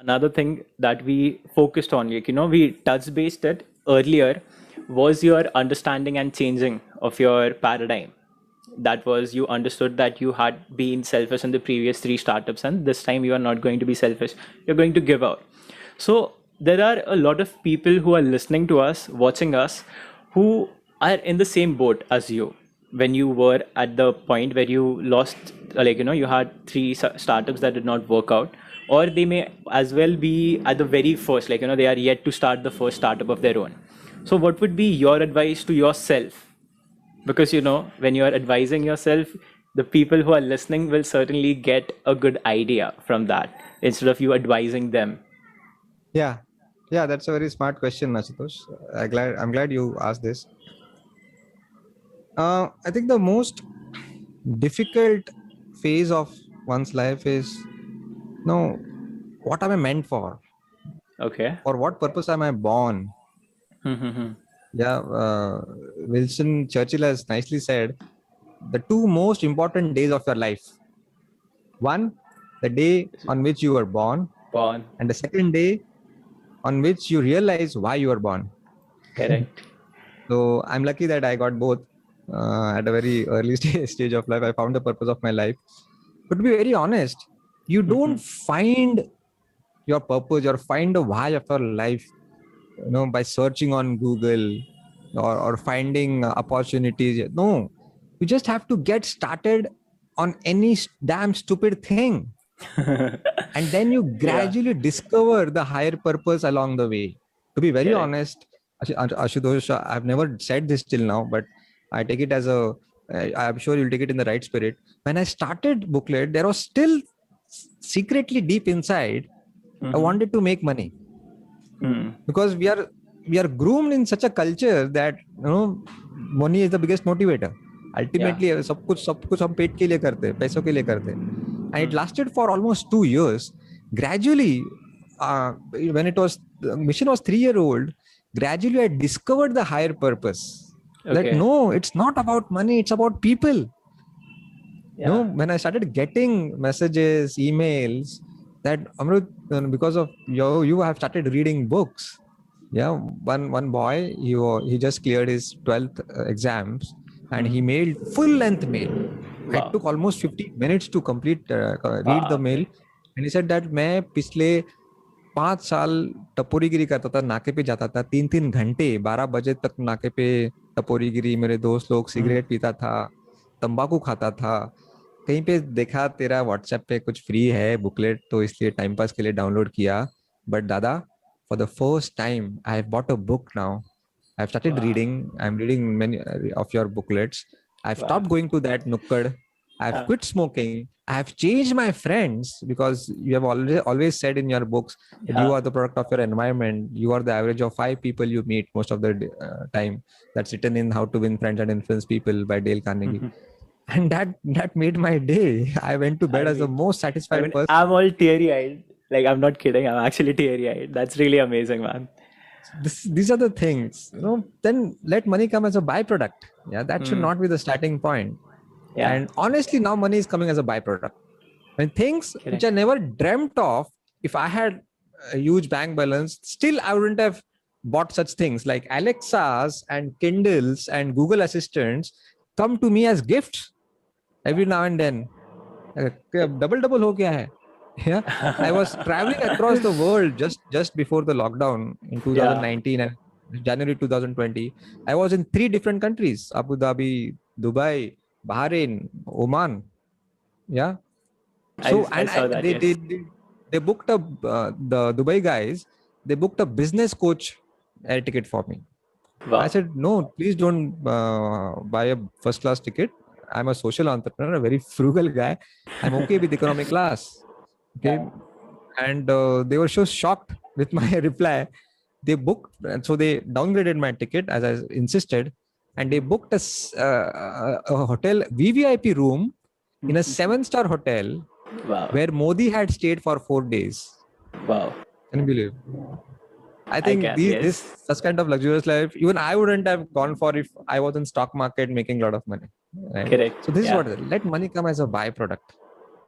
another thing that we focused on, like, we touch based it earlier, was your understanding and changing of your paradigm. That was, you understood that you had been selfish in the previous three startups, and this time you are not going to be selfish. You're going to give out. So there are a lot of people who are listening to us, watching us, who are in the same boat as you when you were at the point where you lost, like, you had three startups that did not work out, or they may as well be at the very first, like, they are yet to start the first startup of their own. So what would be your advice to yourself? Because when you are advising yourself, the people who are listening will certainly get a good idea from that instead of you advising them. Yeah, that's a very smart question, Ashutosh. I'm glad you asked this. I think the most difficult phase of one's life is, what am I meant for? Okay. For what purpose am I born? Yeah, Winston Churchill has nicely said the two most important days of your life. One, the day on which you were born, and the second day on which you realize why you were born. Correct. So I'm lucky that I got both at a very early stage of life. I found the purpose of my life. But to be very honest, you don't find your purpose or find the why of your life, by searching on Google or finding opportunities. No, you just have to get started on any damn stupid thing. And then you gradually discover the higher purpose along the way. To be very honest, Ashutosh, I've never said this till now, but I take it as I'm sure you'll take it in the right spirit. When I started Booklet, there was still secretly deep inside, I wanted to make money. Because we are groomed in such a culture that money is the biggest motivator. Ultimately, सब कुछ हम पेट के लिए करते हैं, पैसों के लिए करते हैं. And it lasted for almost 2 years. Gradually, when the mission was 3-year-old, gradually I discovered the higher purpose. That no, it's not about money, it's about people. When I started getting messages, emails, that Amrut, because of you have started reading books. Yeah, one boy, he just cleared his 12th exams, and he mailed full-length mail. Wow. It took almost 50 minutes to complete read the mail, and he said that मैं पिछले 5 साल टपोरीगिरी करता था, नाके पे जाता था 3-3 घंटे, 12 बजे तक नाके पे टपोरीगिरी, मेरे दोस्त लोग सिगरेट पीता था, तंबाकू खाता था. कहीं पे देखा तेरा व्हाट्सएप पे कुछ फ्री है बुकलेट, तो इसलिए टाइम पास के लिए डाउनलोड किया. बट दादा, for the first time I have bought a book now. I've started reading. I'm reading many of your booklets. I've stopped going to that nukkad. I've quit smoking. I've changed my friends, because you have always said in your books that you are the product of your environment. You are the average of 5 people you meet most of the time. That's written in How to Win Friends and Influence People by Dale Carnegie. And that made my day. I went to bed as the most satisfied person. I'm all teary-eyed. Like, I'm not kidding. I'm actually teary-eyed. That's really amazing, man. These are the things. Then let money come as a byproduct. Yeah, that should not be the starting point. Yeah. And honestly, now money is coming as a byproduct. When things which I never dreamt of, if I had a huge bank balance, still I wouldn't have bought such things like Alexas and Kindles and Google Assistants come to me as gifts every now and then. Double ho gaya hai. Yeah, I was traveling across the world just before the lockdown in 2019 and January 2020. I was in 3 different countries: Abu Dhabi, Dubai, Bahrain, Oman. Yeah. So I saw that, they booked the Dubai guys. They booked a business coach air ticket for me. Wow. I said, no, please don't buy a first class ticket. I'm a social entrepreneur, a very frugal guy. I'm okay with economy class. Okay. And they were so shocked with my reply. They booked, and so they downgraded my ticket as I insisted, and they booked a hotel VVIP room in a 7-star hotel. Wow. Where Modi had stayed for 4 days. Wow. Can you believe? I think this such kind of luxurious life, even I wouldn't have gone for if I was in stock market making a lot of money. Right? Correct. So this is what, let money come as a byproduct.